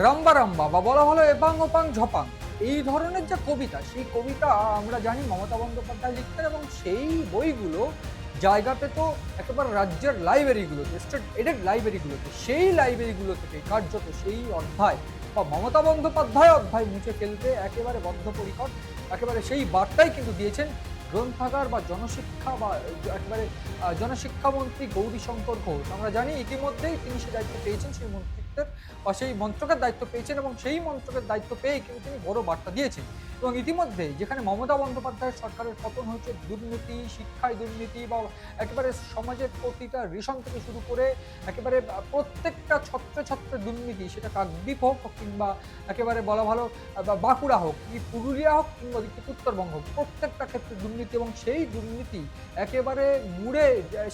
রাম্বা রাম্বা বা বলা হলো এপাং ওপাং ঝপাং, এই ধরনের যে কবিতা, সেই কবিতা আমরা জানি মমতা বন্দ্যোপাধ্যায় লিখতেন, এবং সেই বইগুলো জায়গা পেত একেবারে রাজ্যের লাইব্রেরিগুলোতে, স্টেট এডেড লাইব্রেরিগুলোতে। সেই লাইব্রেরিগুলো থেকে কার্যত সেই অধ্যায় বা মমতা বন্দ্যোপাধ্যায় অধ্যায় মুছে ফেলতে একেবারে বদ্ধপরিকর। একেবারে সেই বার্তাই কিন্তু দিয়েছেন গ্রন্থাগার বা জনশিক্ষা বা একেবারে জনশিক্ষামন্ত্রী গৌরীশঙ্কর ঘোষ। আমরা জানি ইতিমধ্যেই তিনি সে দায়িত্ব পেয়েছেন, সেই মন্ত্রিত্বের বা সেই মন্ত্রকের দায়িত্ব পেয়েছেন, এবং সেই মন্ত্রকের দায়িত্ব পেয়ে কিন্তু তিনি বড় বার্তা দিয়েছেন। এবং ইতিমধ্যে যেখানে মমতা বন্দ্যোপাধ্যায়ের সরকারের পতন হয়েছে, দুর্নীতি, শিক্ষায় দুর্নীতি বা একেবারে সমাজের প্রতিটা রেশন থেকে শুরু করে একেবারে প্রত্যেকটা ছত্রে ছত্রে দুর্নীতি, সেটা কাকদ্বীপ হোক কিংবা একেবারে বলা ভালো বাঁকুড়া হোক, কি পুরুলিয়া হোক কিংবা উত্তরবঙ্গ হোক, প্রত্যেকটা ক্ষেত্রে দুর্নীতি, এবং সেই দুর্নীতি একেবারে মুড়ে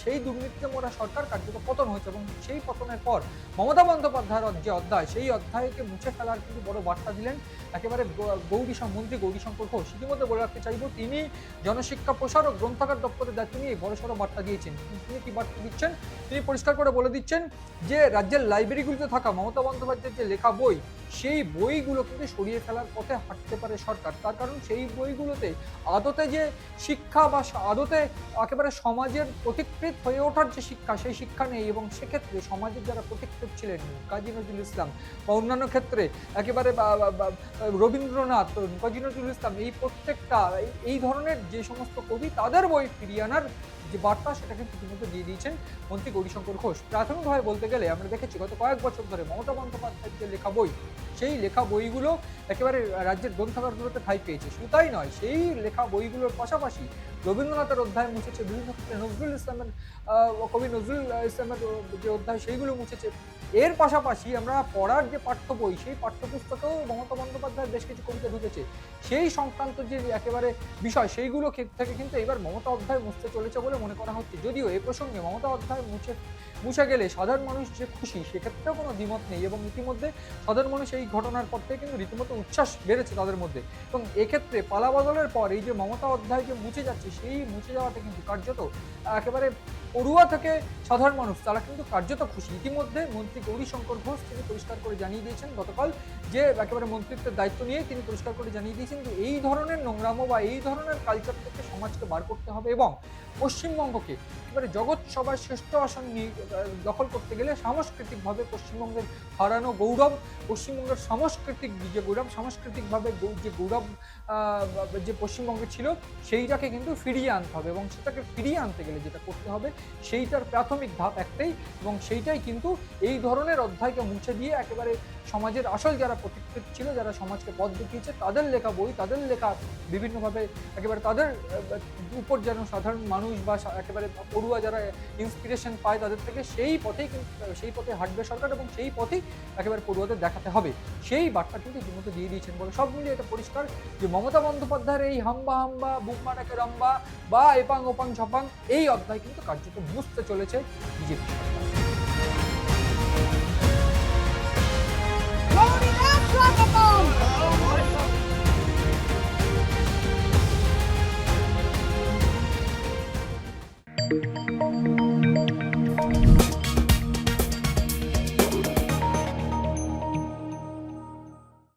সেই দুর্নীতিতে মোড়া সরকার কার্যত পতন হয়েছে। এবং সেই পতনের পর মমতা বন্দ্যোপাধ্যায়ের যে অধ্যায়, সেই অধ্যায়কে মুছে ফেলার কিন্তু বড় বার্তা দিলেন একেবারে মন্ত্রী গৌরীশঙ্কর ঘোষ। ইতিমধ্যে বলে রাখতে চাইব, তিনি জনশিক্ষা প্রসার ও গ্রন্থাগার দপ্তরের দায়িত্ব নিয়ে বড়সড় বার্তা দিয়েছেন। তিনি কি বার্তা দিচ্ছেন? তিনি পরিষ্কার করে বলে দিচ্ছেন যে রাজ্যের লাইব্রেরিগুলিতে থাকা মমতা বন্দ্যোপাধ্যায়ের যে লেখা বই, সেই বইগুলো কিন্তু সরিয়ে ফেলার পথে হাঁটতে পারে সরকার। তার কারণ সেই বইগুলোতে আদতে যে শিক্ষা বা আদতে একেবারে সমাজের প্রতিকৃত হয়ে ওঠার যে শিক্ষা, সেই শিক্ষা নেই। এবং সেক্ষেত্রে সমাজের যারা প্রতিকৃত ছিলেন, কাজী নজরুল ইসলাম বা অন্যান্য ক্ষেত্রে একেবারে রবীন্দ্রনাথ, কাজী নজরুল ইসলাম, এই প্রত্যেকটা এই ধরনের যে সমস্ত কবি, তাদের বই ফিরিয়ে আনার যে বার্তা, সেটা কিন্তু ইতিমধ্যে দিয়ে দিয়েছেন মন্ত্রী গৌরীশঙ্কর ঘোষ। প্রাথমিকভাবে বলতে গেলে আমরা দেখেছি গত কয়েক বছর ধরে মমতা বন্দ্যোপাধ্যায়ের যে লেখা বই, সেই লেখা বইগুলো একেবারে রাজ্যের গ্রন্থাগারগুলোতে ঠাঁই পেয়েছে। শুধু তাই নয়, সেই লেখা বইগুলোর পাশাপাশি রবীন্দ্রনাথের অধ্যায় মুছেছে, বিভিন্ন ক্ষেত্রে নজরুল ইসলামের কবি নজরুল ইসলামের যে অধ্যায়, সেইগুলো মুছেছে। এর পাশাপাশি আমরা পড়ার যে পাঠ্য বই, সেই পাঠ্যপুস্তকেও মমতা বন্দ্যোপাধ্যায়ের বেশ কিছু কবিতা ঢুকেছে। সেই সংক্রান্ত যে একেবারে বিষয়, সেইগুলো থেকে কিন্তু এবার মমতা অধ্যায় মুছতে চলেছে বলে মনে করা হচ্ছে। যদিও এ প্রসঙ্গে মমতা অধ্যায় মুছে গেলে সাধারণ মানুষ যে খুশি, সেক্ষেত্রেও কোনো দ্বিমত নেই। এবং ইতিমধ্যে সাধারণ মানুষ এই ঘটনার পর থেকে কিন্তু রীতিমতো উচ্ছ্বাস বেড়েছে তাদের মধ্যে। এবং এক্ষেত্রে পালা বদলের পর এই যে মমতা অধ্যায় যে মুছে যাচ্ছে, সেই মুছে যাওয়াতে কিন্তু কার্যত একেবারে পড়ুয়া থেকে সাধারণ মানুষ, তারা কিন্তু কার্যত খুশি। ইতিমধ্যে মন্ত্রী গৌরীশঙ্কর ঘোষ তিনি পরিষ্কার করে জানিয়ে দিয়েছেন গতকাল, যে একেবারে মন্ত্রিত্বের দায়িত্ব নিয়ে তিনি পরিষ্কার করে জানিয়ে দিয়েছেন যে এই ধরনের নোংরামো বা এই ধরনের কালচার থেকে সমাজকে বার করতে হবে, এবং পশ্চিমবঙ্গকে একেবারে জগৎ সবার শ্রেষ্ঠ আসন নিয়ে দখল করতে গেলে সাংস্কৃতিকভাবে পশ্চিমবঙ্গের হারানো গৌরব, পশ্চিমবঙ্গের সাংস্কৃতিক যে গৌরব, সাংস্কৃতিকভাবে যে গৌরব যে পশ্চিমবঙ্গে ছিল, সেইটাকে কিন্তু ফিরিয়ে আনতে হবে। এবং সেটাকে ফিরিয়ে আনতে গেলে যেটা করতে হবে, সেইটার প্রাথমিক ধাপ একটাই, এবং সেইটাই কিন্তু এই ধরনের অধ্যায়কে মুছে দিয়ে একেবারে সমাজের আসল যারা প্রতিকৃত ছিল, যারা সমাজকে পথ দেখিয়েছে, তাদের লেখা বই, তাদের লেখা বিভিন্নভাবে একেবারে তাদের উপর যেন সাধারণ মানুষ বা একেবারে পড়ুয়া যারা ইন্সপিরেশন পায় তাদের থেকে, সেই পথেই কিন্তু সেই পথে হাঁটবে সরকার, এবং সেই পথেই একেবারে পড়ুয়াদের দেখাতে হবে। সেই বার্তা কিন্তু ইতিমধ্যে দিয়ে দিয়েছেন বলে সব মিলিয়ে এটা পরিষ্কার যে মমতা বন্দ্যোপাধ্যায়ের এই হাম্বা হাম্বা বুক মারাকে রাম্বা বা এপাং ওপাং ঝপাং, এই অধ্যায় কিন্তু কার্যত বুঝতে চলেছে বিজেপি সরকার।